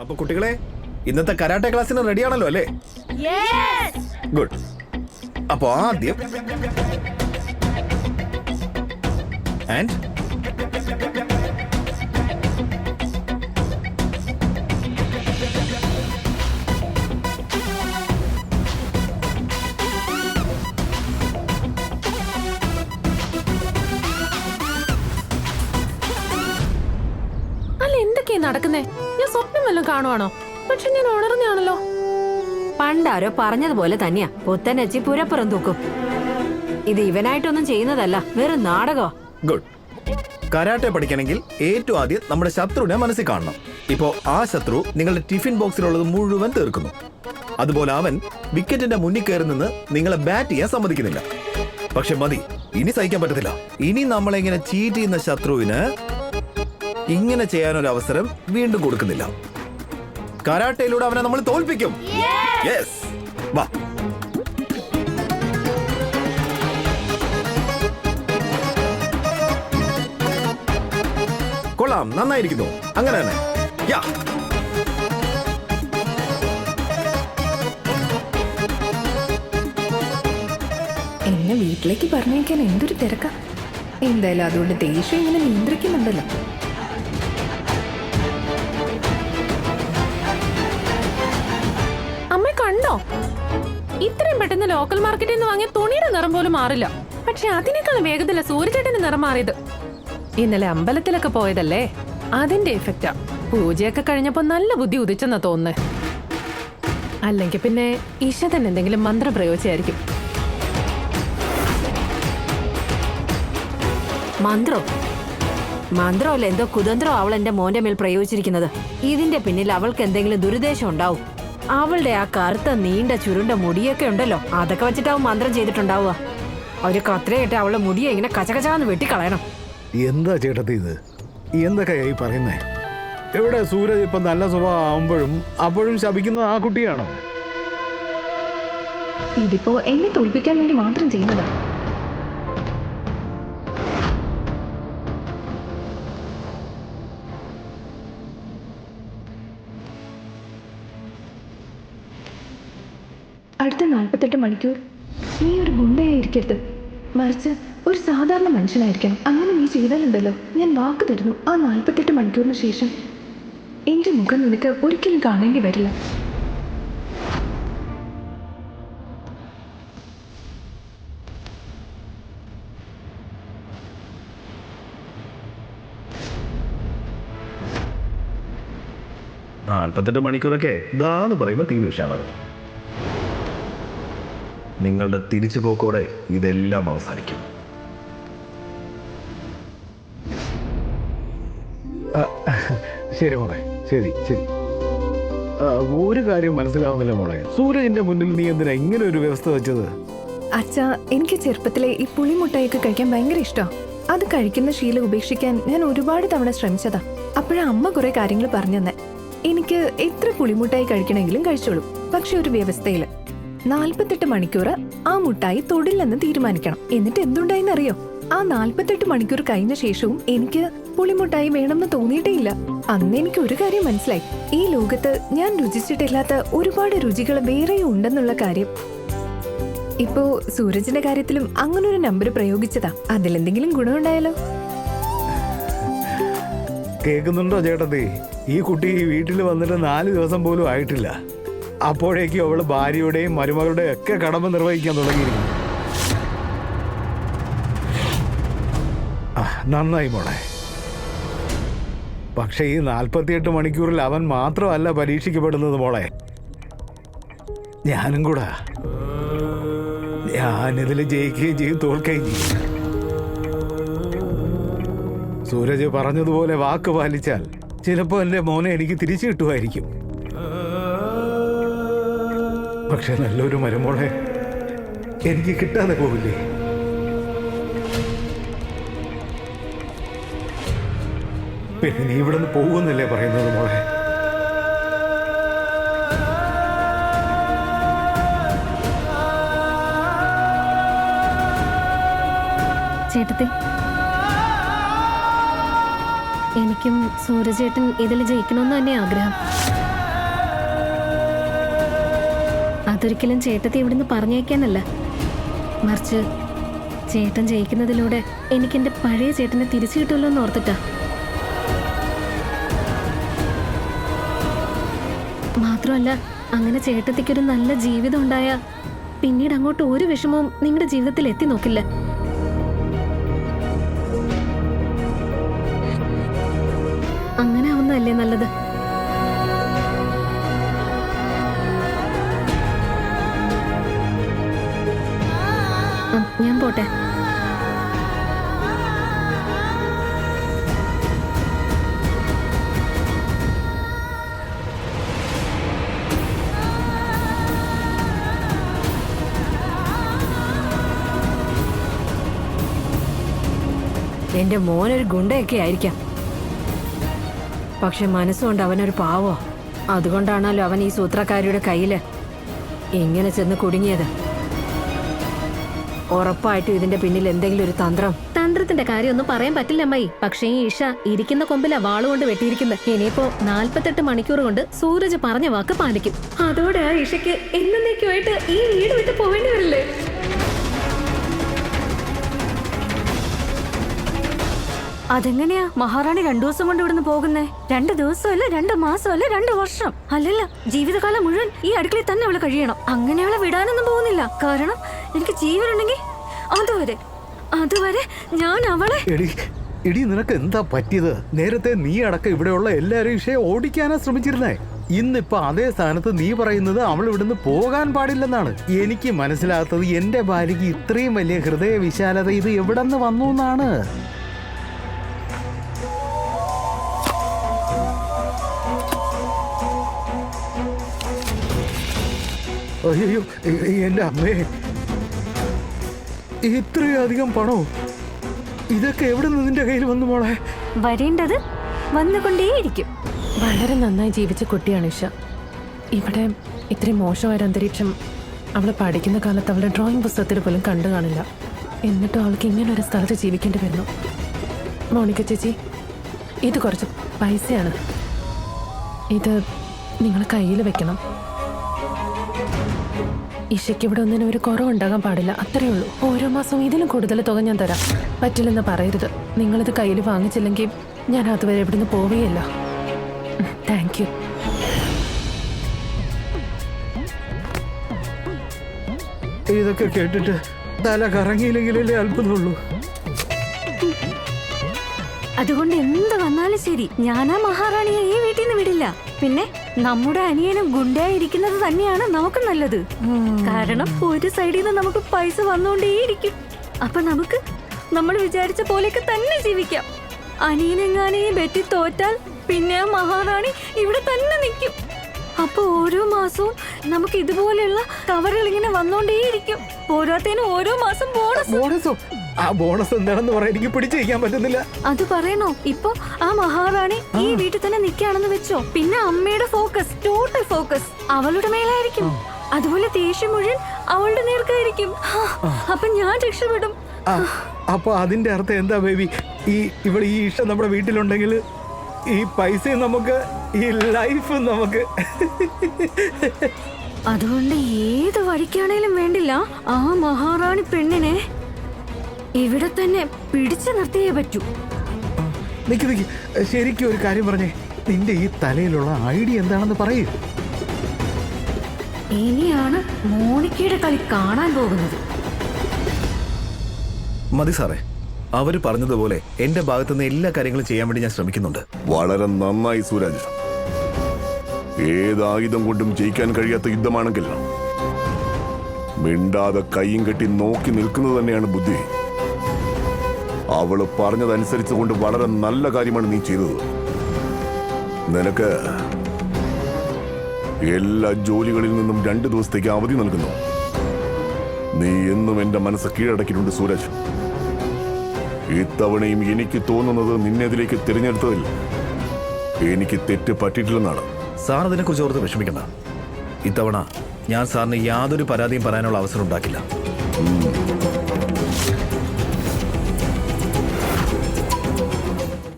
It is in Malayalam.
അപ്പൊ കുട്ടികളെ ഇന്നത്തെ കരാട്ടെ ക്ലാസ്സിന് റെഡിയാണല്ലോ അല്ലേ? ഗുഡ്. അപ്പൊ ആദ്യം ആൻഡ് അല്ല എന്തൊക്കെയാ നടക്കുന്നേ? ഞാൻ സ്വപ്നം വല്ലതും കാണുവാണോ? പക്ഷെ ഞാൻ ഉണർന്നാണല്ലോ. പണ്ടാരോ പറഞ്ഞതുപോലെ തന്നെയാ, പുത്തനച്ചി പുരപ്പുറം തൂക്കും. ഇത് ഇവനായിട്ടൊന്നും ചെയ്യുന്നതല്ല, വെറും നാടകോ. ഗുഡ്. കരാട്ടെ പഠിക്കണമെങ്കിൽ ഏറ്റവും ആദ്യം നമ്മുടെ ശത്രുവിനെ മനസ്സിൽ കാണണം. ഇപ്പോ ആ ശത്രു നിങ്ങളുടെ ടിഫിൻ ബോക്സിലുള്ളത് മുഴുവൻ തീർക്കുന്നു. അതുപോലെ അവൻ വിക്കറ്റിന്റെ മുന്നിൽ കയറി നിന്ന് നിങ്ങളെ ബാറ്റ് ചെയ്യാൻ സമ്മതിക്കുന്നില്ല. പക്ഷെ മതി, ഇനി സഹിക്കാൻ പറ്റത്തില്ല. ഇനി നമ്മളെങ്ങനെ ചീറ്റ് ചെയ്യുന്ന ശത്രുവിന് ഇങ്ങനെ ചെയ്യാനൊരു അവസരം വീണ്ടും കൊടുക്കുന്നില്ല. കരാട്ടയിലൂടെ അവനെ നമ്മൾ തോൽപ്പിക്കും. യെസ്, വാ. കൊള്ളാം, നന്നായിരിക്കുന്നു. അങ്ങനെ തന്നെ. യാ. എന്നെ വീട്ടിലേക്ക് പറഞ്ഞേക്കാൻ എന്തൊരു തിരക്കാ. എന്തായാലും അതുകൊണ്ട് ദേഷ്യം ഇങ്ങനെ നിയന്ത്രിക്കുന്നുണ്ടല്ലോ. അമ്മ കണ്ടോ? ഇത്രയും പെട്ടെന്ന് ലോക്കൽ മാർക്കറ്റിൽ നിന്ന് വാങ്ങിയ തുണിയുടെ നിറം പോലും മാറില്ല. പക്ഷെ അതിനേക്കാളും വേഗത്തില സൂര്യചേട്ടന്റെ നിറം മാറിയത്. ഇന്നലെ അമ്പലത്തിലൊക്കെ പോയതല്ലേ, അതിന്റെ എഫക്റ്റാ. പൂജയൊക്കെ കഴിഞ്ഞപ്പോ നല്ല ബുദ്ധി ഉദിച്ചെന്നാ തോന്നുന്നേ. അല്ലെങ്കിൽ പിന്നെ ഈശതൻ എന്തെങ്കിലും മന്ത്രം പ്രയോഗിച്ചായിരിക്കും. മന്ത്രമല്ല, എന്തോ കുതന്ത്രോ അവൾ എന്റെ മോന്റെ മേൽ പ്രയോഗിച്ചിരിക്കുന്നത്. ഇതിന്റെ പിന്നിൽ അവൾക്ക് എന്തെങ്കിലും ദുരുദ്ദേശം ഉണ്ടാവും. അവളുടെ ആ കറുത്ത നീണ്ട ചുരുണ്ട മുടിയൊക്കെ ഉണ്ടല്ലോ, അതൊക്കെ വെച്ചിട്ടാവും മന്ത്രം ചെയ്തിട്ടുണ്ടാവുക. ഒരു കത്രയിട്ട് അവളുടെ മുടിയെ ഇങ്ങനെ കച്ചകച്ചാന്ന് വെട്ടിക്കളയണം. എന്താ ചേട്ടത്തി ഇത്? എന്തൊക്കെയായി പറയുന്നേ? എവിടെ സൂരജ് ഇപ്പൊ നല്ല സ്വഭാവം ആവുമ്പോഴും അപ്പോഴും ശപിക്കുന്നത് ആ കുട്ടിയാണോ? ഇതിപ്പോ എന്നെ തോൽപ്പിക്കാൻ വേണ്ടി മാത്രം ചെയ്യുന്നതാ. അടുത്ത 48 മണിക്കൂർ നീ ഒരു ഗുണ്ടയായിരിക്കരുത്, മറിച്ച് ഒരു സാധാരണ മനുഷ്യനായിരിക്കണം. അങ്ങനെ നീ ചെയ്താലുണ്ടല്ലോ, ഞാൻ വാക്ക് തരുന്നു, ആ 48 മണിക്കൂറിന് ശേഷം എൻ്റെ മുഖം നിനക്ക് ഒരിക്കലും കാണേണ്ടി വരില്ല. മണിക്കൂറൊക്കെ ഇതാന്ന് പറയുമ്പോ തീ വിഷയമാണ്. നിങ്ങളുടെ തിരിച്ചുപോക്കോടെ ഇതെല്ലാം അവസാനിക്കും. ശരി മോളെ, ശരി ശരി. ഒരു കാര്യം മനസ്സിലാവുന്നില്ല മോളെ, സൂരജിന്റെ മുന്നിൽ നീ എന്തിനാ ഇങ്ങനെ ഒരു വ്യവസ്ഥ വെച്ചത്? അച്ഛാ, എനിക്ക് ചെറുപ്പത്തിലെ ഈ പുളിമുട്ടായൊക്കെ കഴിക്കാൻ ഭയങ്കര ഇഷ്ടമാണ്. അത് കഴിക്കുന്ന ശീലം ഉപേക്ഷിക്കാൻ ഞാൻ ഒരുപാട് തവണ ശ്രമിച്ചതാ. അപ്പോഴാ അമ്മ കുറെ കാര്യങ്ങൾ പറഞ്ഞു തന്നെ. എനിക്ക് എത്ര പുളിമുട്ടായി കഴിക്കണമെങ്കിലും കഴിച്ചോളൂ, പക്ഷെ ഒരു വ്യവസ്ഥയില്. 48 മണിക്കൂർ ആ മുട്ടായി തൊടില്ലെന്ന് തീരുമാനിക്കണം. എന്നിട്ട് എന്തുണ്ടായിന്നറിയോ? ആ 48 മണിക്കൂർ കഴിഞ്ഞ ശേഷവും എനിക്ക് പുളിമുട്ടായി വേണമെന്ന് തോന്നിയിട്ടേ ഇല്ല. അന്ന് എനിക്ക് ഒരു കാര്യം മനസ്സിലായി, ഈ ലോകത്ത് ഞാൻ രുചിച്ചിട്ടില്ലാത്ത ഒരുപാട് രുചികൾ വേറെയും ഉണ്ടെന്നുള്ള കാര്യം. ഇപ്പോ സൂരജിന്റെ കാര്യത്തിലും അങ്ങനൊരു നമ്പർ പ്രയോഗിച്ചതാ. അതിലെന്തെങ്കിലും ഗുണമുണ്ടായാലോ? കേൾക്കുന്നുണ്ടോ ചേട്ടത്തി? ഈ കുട്ടി ഈ വീട്ടിൽ വന്നിട്ട് 4 ദിവസം പോലും ആയിട്ടില്ല. അപ്പോഴേക്കും അവള് ഭാര്യയുടെയും മരുമകളുടെയും ഒക്കെ കടമ നിർവഹിക്കാൻ തുടങ്ങിയിരിക്കുന്നു. നന്നായി മോളെ. പക്ഷെ ഈ 48 മണിക്കൂറിൽ അവൻ മാത്രമല്ല പരീക്ഷിക്കപ്പെടുന്നത് മോളെ, ഞാനും കൂടാ. ഞാനിതിൽ ജയിക്കുകയും ചെയ്യും, തോൽക്കുകയും ചെയ്യും. സൂരജ് പറഞ്ഞതുപോലെ വാക്ക് പാലിച്ചാൽ ചിലപ്പോ എന്റെ മോനെ എനിക്ക് തിരിച്ചു കിട്ടുമായിരിക്കും. പക്ഷെ നല്ലൊരു മരുമോളെ എനിക്ക് കിട്ടാതെ പോകില്ലേ? പിന്നെ നീ ഇവിടെ നിന്ന് പോകുന്നല്ലേ പറയുന്നത് മോളെ? ചേട്ടത്തി, എനിക്കും സൂരജേട്ടൻ ഇതിൽ ജയിക്കണമെന്ന് തന്നെ ആഗ്രഹം. അതൊരിക്കലും ചേട്ടത്തി ഇവിടുന്ന് പറഞ്ഞേക്കാനല്ല, മറിച്ച് ചേട്ടൻ ജയിക്കുന്നതിലൂടെ എനിക്കെന്റെ പഴയ ചേട്ടനെ തിരിച്ചു കിട്ടുമല്ലോ എന്ന് ഓർത്തിട്ടാ. മാത്രമല്ല, അങ്ങനെ ചേട്ടത്തിക്കൊരു നല്ല ജീവിതം ഉണ്ടായ പിന്നീട് അങ്ങോട്ട് ഒരു വിഷമവും നിങ്ങളുടെ ജീവിതത്തിൽ എത്തി നോക്കില്ല. അങ്ങനെ ആവുന്നതല്ലേ നല്ലത്. ഞാൻ പോട്ടെ. എന്റെ മോനൊരു ഗുണ്ടയൊക്കെ ആയിരിക്കാം, പക്ഷെ മനസ്സുകൊണ്ട് അവനൊരു പാവോ. അതുകൊണ്ടാണല്ലോ അവൻ ഈ സൂത്രക്കാരിയുടെ കയ്യില് ഇങ്ങനെ ചെന്ന് കുടുങ്ങിയത്. ഉറപ്പായിട്ടും ഇതിന്റെ പിന്നിൽ എന്തെങ്കിലും ഒരു തന്ത്രത്തിന്റെ കാര്യമൊന്നും പറയാൻ പറ്റില്ല അമ്മായി. പക്ഷേ ഈ ഇഷ ഇരിക്കുന്ന കൊമ്പില വാളുകൊണ്ട് വെട്ടിയിരിക്കുന്നത്. ഇനിയിപ്പോ 48 മണിക്കൂർ കൊണ്ട് സൂരജ് പറഞ്ഞ വാക്ക് പാലിക്കും. അതോടെ ആ ഇഷയ്ക്ക് എന്നേക്കുമായിട്ട് ഈ വീട് വിട്ട് പോവേണ്ടി വരില്ലേ? അതെങ്ങനെയാ മഹാറാണി 2 ദിവസം കൊണ്ട് ഇവിടുന്ന് പോകുന്നേ? 2 ദിവസമല്ല, 2 മാസമല്ല, 2 വർഷം അല്ലല്ല, ജീവിതകാലം മുഴുവൻ ഈ അടുക്കളയിൽ തന്നെ അവള് കഴിയണം. അങ്ങനെ അവളെ വിടാനൊന്നും പോകുന്നില്ല. കാരണം എനിക്ക് ജീവനുണ്ടെങ്കിൽ അതുവരെ ഞാൻ അവളെ. എടി നിനക്ക് എന്താ പറ്റിയത്? നേരത്തെ നീ അടക്കം ഇവിടെയുള്ള എല്ലാരും ഇഷയെ ഓടിക്കാനാ ശ്രമിച്ചിരുന്നേ. ഇന്നിപ്പോ അതേ സ്ഥാനത്ത് നീ പറയുന്നത് അവൾ ഇവിടുന്ന് പോകാൻ പാടില്ലെന്നാണ്. എനിക്ക് മനസ്സിലാകാത്തത് എന്റെ ഭാര്യയ്ക്ക് ഇത്രയും വലിയ ഹൃദയ വിശാലത ഇത് എവിടെന്ന് വന്നു എന്നാണ്. അയ്യോ എന്റെ അമ്മേ, ഇത്രയധികം പണോ? ഇതൊക്കെ എവിടെ നിന്ന് നിന്റെ കയ്യിൽ വന്നു മോളെ? വരേണ്ടത് വന്നുകൊണ്ടേയിരിക്കും. വളരെ നന്നായി ജീവിച്ച കുട്ടിയാണ് ഇഷ. ഇവിടെ ഇത്രയും മോശമായ ഒരു അന്തരീക്ഷം അവൾ പഠിക്കുന്ന കാലത്ത് അവളുടെ ഡ്രോയിങ് പുസ്തകത്തിൽ പോലും കണ്ടു കാണില്ല. എന്നിട്ടും അവൾക്ക് ഇങ്ങനെ ഒരു സ്ഥലത്ത് ജീവിക്കേണ്ടി വരുന്നു. മോണിക്ക ചേച്ചി, ഇത് കുറച്ച് പൈസയാണ്. ഇത് നിങ്ങൾ കയ്യിൽ വെക്കണം. ഇഷയ്ക്ക് ഇവിടെ ഒന്നിനും ഒരു കുറവുണ്ടാകാൻ പാടില്ല, അത്രയേ ഉള്ളൂ. ഓരോ മാസവും ഇതിലും കൂടുതൽ തുക ഞാൻ തരാം. പറ്റില്ലെന്ന് പറയരുത്. നിങ്ങളിത് കയ്യിൽ വാങ്ങിച്ചില്ലെങ്കിൽ ഞാൻ അതുവരെ ഇവിടുന്ന് പോവുകയില്ല. Thank you. ഇതൊക്കെ കേട്ടിട്ട് തല കറങ്ങിയില്ലെങ്കിലല്ലേ അത്ഭുതമുള്ളൂ. അതുകൊണ്ട് എന്ത് വന്നാലും ശരി, ഞാനാ മഹാറാണിയെ ഈ വീട്ടിൽ നിന്ന് വിടില്ല. പിന്നെ നമ്മുടെ അനിയനും ഗുണ്ടയായിരിക്കുന്നത് തന്നെയാണ് നമുക്ക് നല്ലത്. കാരണം ഒരു സൈഡിൽ നിന്ന് നമുക്ക് പൈസ വന്നുകൊണ്ടേയിരിക്കും. അപ്പൊ നമുക്ക് നമ്മൾ വിചാരിച്ച പോലെയൊക്കെ തന്നെ ജീവിക്കാം. അനിയനെങ്ങാനും ഈ ബെറ്റി തോറ്റാൽ പിന്നെ ആ മഹാറാണി ഇവിടെ തന്നെ നിൽക്കും. അപ്പൊ ഓരോ മാസവും നമുക്ക് ഇതുപോലെയുള്ള കവറുകൾ ഇങ്ങനെ വന്നോണ്ടേയിരിക്കും. പോരാത്തതിന് ഓരോ മാസം ബോണസോ? ആ ബോണസ് എന്താണെന്ന് പറയാൻ എനിക്ക് പിടിച്ചു വയ്ക്കാൻ പറ്റുന്നില്ല. അത് പറയണോ? ഇപ്പൊ ആ മഹാറാണി ഈ വീട്ടിൽ തന്നെ നിൽക്കുകയാണെന്ന് വെച്ചോ, പിന്നെ അമ്മയുടെ ഫോക്കസ്, ടോട്ടൽ ഫോക്കസ് അവളുടെ മേലായിരിക്കും. അതുപോലെ ദേഷ്യം മുഴുവൻ അവളുടെ നേർക്കായിരിക്കും. അപ്പൊ ഞാൻ രക്ഷപ്പെടും. അപ്പൊ അതിന്റെ അർത്ഥം എന്താ ബേബി? ഇവിടെ ഈ ഇഷ്ടം നമ്മുടെ വീട്ടിലുണ്ടെങ്കിൽ ഈ പൈസയും നമുക്ക്, ഈ ലൈഫും നമുക്ക്. അതുകൊണ്ട് ഏത് വഴിക്കാണേലും വേണ്ടില്ല, ആ മഹാറാണി പെണ്ണിനെ ഇവിടെ തന്നെ പിടിച്ചു നിർത്തിയേ പറ്റൂ. നിക്ക് ശരിക്കും ഒരു കാര്യം പറഞ്ഞേ, നിന്റെ ഈ തലയിലുള്ള ഐഡിയ എന്താണെന്ന് പറയൂ. ഇനിയാണ് മോണിക്കയുടെ കളി കാണാൻ പോകുന്നത്. മതി സാറേ, അവര് പറഞ്ഞതുപോലെ എന്റെ ഭാഗത്തുനിന്ന് എല്ലാ കാര്യങ്ങളും ചെയ്യാൻ വേണ്ടി ഞാൻ ശ്രമിക്കുന്നുണ്ട്. വളരെ നന്നായി സൂരജ്. ഏതായുധം കൊണ്ടും ജയിക്കാൻ കഴിയാത്ത യുദ്ധമാണെങ്കിൽ മിണ്ടാതെ കൈയും കെട്ടി നോക്കി നിൽക്കുന്നത് തന്നെയാണ് ബുദ്ധി. അവള് പറഞ്ഞതനുസരിച്ച് കൊണ്ട് വളരെ നല്ല കാര്യമാണ് നീ ചെയ്തത്. നിനക്ക് എല്ലാ ജോലികളിൽ നിന്നും 2 ദിവസത്തേക്ക് അവധി നൽകുന്നു. നീ എന്നും എന്റെ മനസ്സ് കീഴടക്കിയിട്ടുണ്ട് സൂരജ്. ഇത്തവണയും എനിക്ക് തോന്നുന്നത് നിന്നെതിലേക്ക് തിരഞ്ഞെടുത്തതിൽ എനിക്ക് തെറ്റ് പറ്റിയിട്ടില്ലെന്നാണ്. സാർ അതിനെക്കുറിച്ച് ഓർത്ത് വിഷമിക്കണ്ട. ഇത്തവണ ഞാൻ സാറിന് യാതൊരു പരാതിയും പറയാനുള്ള അവസരം ഉണ്ടാക്കില്ല.